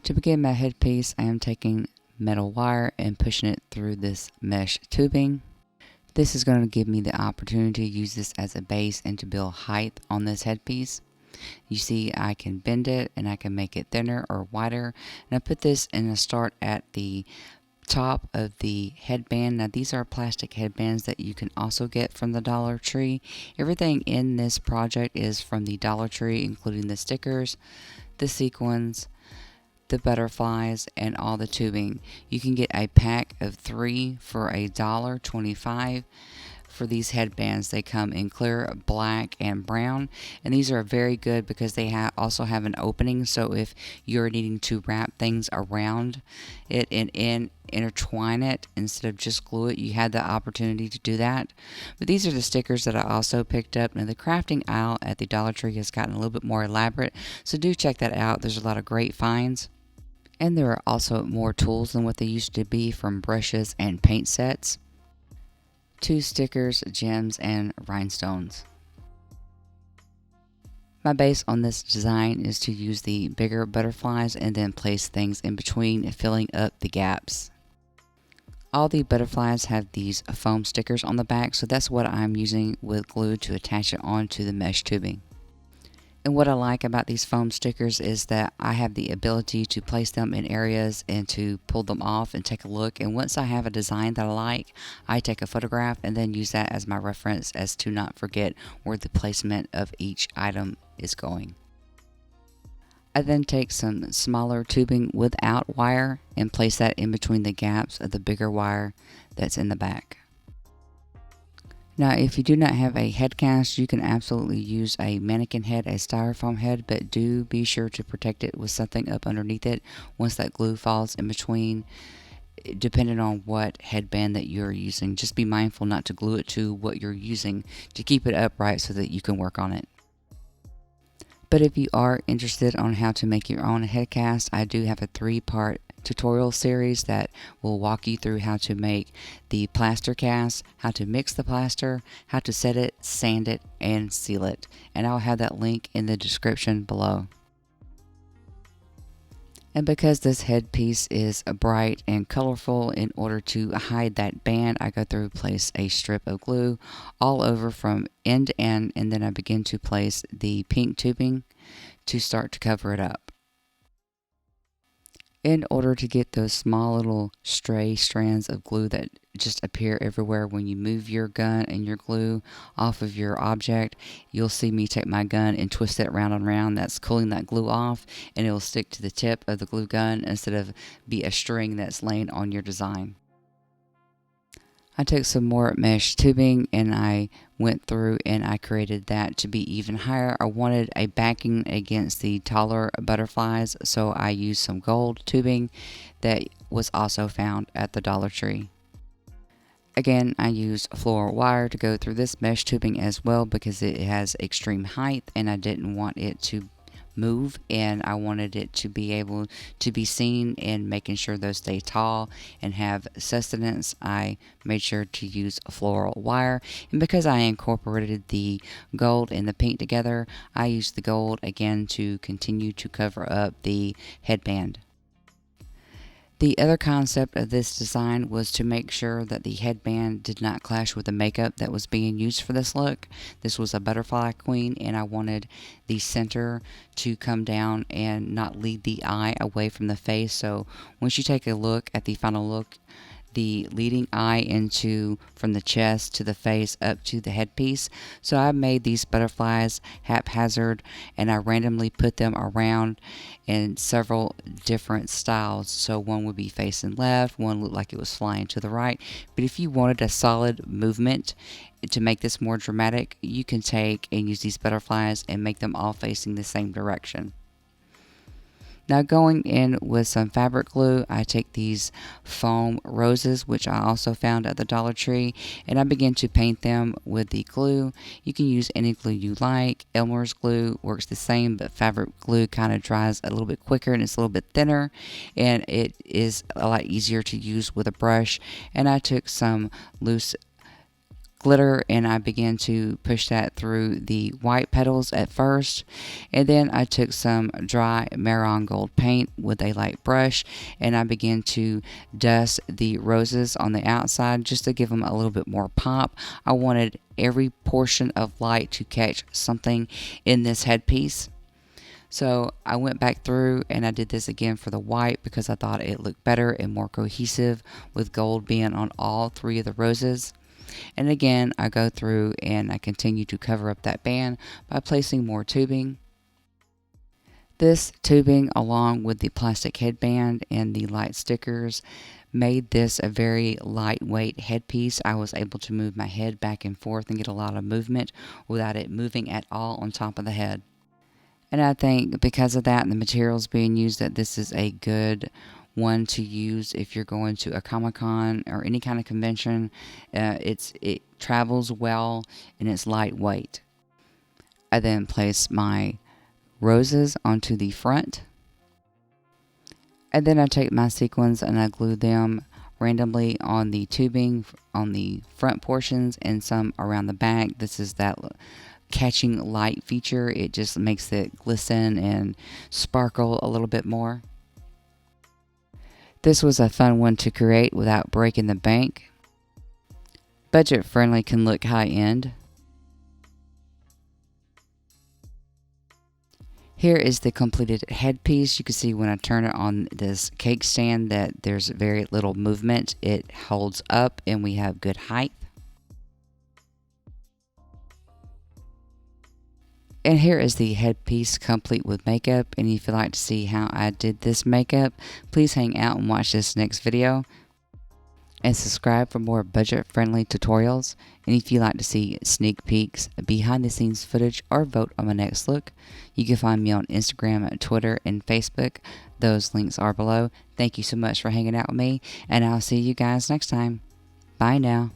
To begin my headpiece, I am taking metal wire and pushing it through this mesh tubing. This is going to give me the opportunity to use this as a base and to build height on this headpiece. You see, I can bend it and I can make it thinner or wider. And I put this in a start at the top of the headband. Now these are plastic headbands that you can also get from the Dollar Tree. Everything in this project is from the Dollar Tree, including the stickers, the sequins, the butterflies, and all the tubing. You can get a pack of 3 for $1.25 for these headbands. They come in clear, black, and brown, and these are very good because they also have an opening, so if you're needing to wrap things around it and intertwine it instead of just glue it, you had the opportunity to do that. But these are the stickers that I also picked up. Now the crafting aisle at the Dollar Tree has gotten a little bit more elaborate, so do check that out. There's a lot of great finds. And there are also more tools than what they used to be, from brushes and paint sets to stickers, gems, and rhinestones. My base on this design is to use the bigger butterflies and then place things in between, filling up the gaps. All the butterflies have these foam stickers on the back, so that's what I'm using with glue to attach it onto the mesh tubing. And what I like about these foam stickers is that I have the ability to place them in areas and to pull them off and take a look. And once I have a design that I like, I take a photograph and then use that as my reference as to not forget where the placement of each item is going. I then take some smaller tubing without wire and place that in between the gaps of the bigger wire that's in the back. Now, if you do not have a head cast, you can absolutely use a mannequin head, a styrofoam head, but do be sure to protect it with something up underneath it once that glue falls in between, depending on what headband that you're using. Just be mindful not to glue it to what you're using to keep it upright so that you can work on it. But if you are interested on how to make your own head cast, I do have a 3-part tutorial series that will walk you through how to make the plaster cast, how to mix the plaster, how to set it, sand it, and seal it. And I'll have that link in the description below. And because this headpiece is bright and colorful, in order to hide that band, I go through, place a strip of glue all over from end to end, and then I begin to place the pink tubing to start to cover it up. In order to get those small little stray strands of glue that just appear everywhere when you move your gun and your glue off of your object, you'll see me take my gun and twist it round and round. That's cooling that glue off, and it will stick to the tip of the glue gun instead of be a string that's laying on your design. I took some more mesh tubing and I went through and I created that to be even higher. I wanted a backing against the taller butterflies, so I used some gold tubing that was also found at the Dollar Tree. Again, I used floral wire to go through this mesh tubing as well because it has extreme height and I didn't want it to move, and I wanted it to be able to be seen, and making sure those stay tall and have sustenance, I made sure to use floral wire. And because I incorporated the gold and the pink together, I used the gold again to continue to cover up the headband. The other concept of this design was to make sure that the headband did not clash with the makeup that was being used for this look. This was a butterfly queen, and I wanted the center to come down and not lead the eye away from the face. So once you take a look at the final look, the leading eye into from the chest to the face up to the headpiece. So I made these butterflies haphazard and I randomly put them around in several different styles. So one would be facing left, one looked like it was flying to the right. But if you wanted a solid movement to make this more dramatic, you can take and use these butterflies and make them all facing the same direction. Now, going in with some fabric glue, I take these foam roses, which I also found at the Dollar Tree, and I begin to paint them with the glue. You can use any glue you like. Elmer's glue works the same, but fabric glue kind of dries a little bit quicker and it's a little bit thinner, and it is a lot easier to use with a brush. And I took some loose glitter, and I began to push that through the white petals at first, and then I took some dry Marron Gold paint with a light brush, and I began to dust the roses on the outside just to give them a little bit more pop. I wanted every portion of light to catch something in this headpiece. So I went back through and I did this again for the white because I thought it looked better and more cohesive with gold being on all three of the roses. And again, I go through and I continue to cover up that band by placing more tubing. This tubing, along with the plastic headband and the light stickers, made this a very lightweight headpiece. I was able to move my head back and forth and get a lot of movement without it moving at all on top of the head. And I think because of that and the materials being used, that this is a good one to use if you're going to a Comic-Con or any kind of convention. It travels well and it's lightweight. I then place my roses onto the front. And then I take my sequins and I glue them randomly on the tubing on the front portions and some around the back. This is that catching light feature. It just makes it glisten and sparkle a little bit more. This was a fun one to create without breaking the bank. Budget friendly, can look high end. Here is the completed headpiece. You can see when I turn it on this cake stand that there's very little movement. It holds up and we have good height. And here is the headpiece complete with makeup. And if you'd like to see how I did this makeup, please hang out and watch this next video. And subscribe for more budget-friendly tutorials. And if you'd like to see sneak peeks, behind-the-scenes footage, or vote on my next look, you can find me on Instagram, Twitter, and Facebook. Those links are below. Thank you so much for hanging out with me, and I'll see you guys next time. Bye now.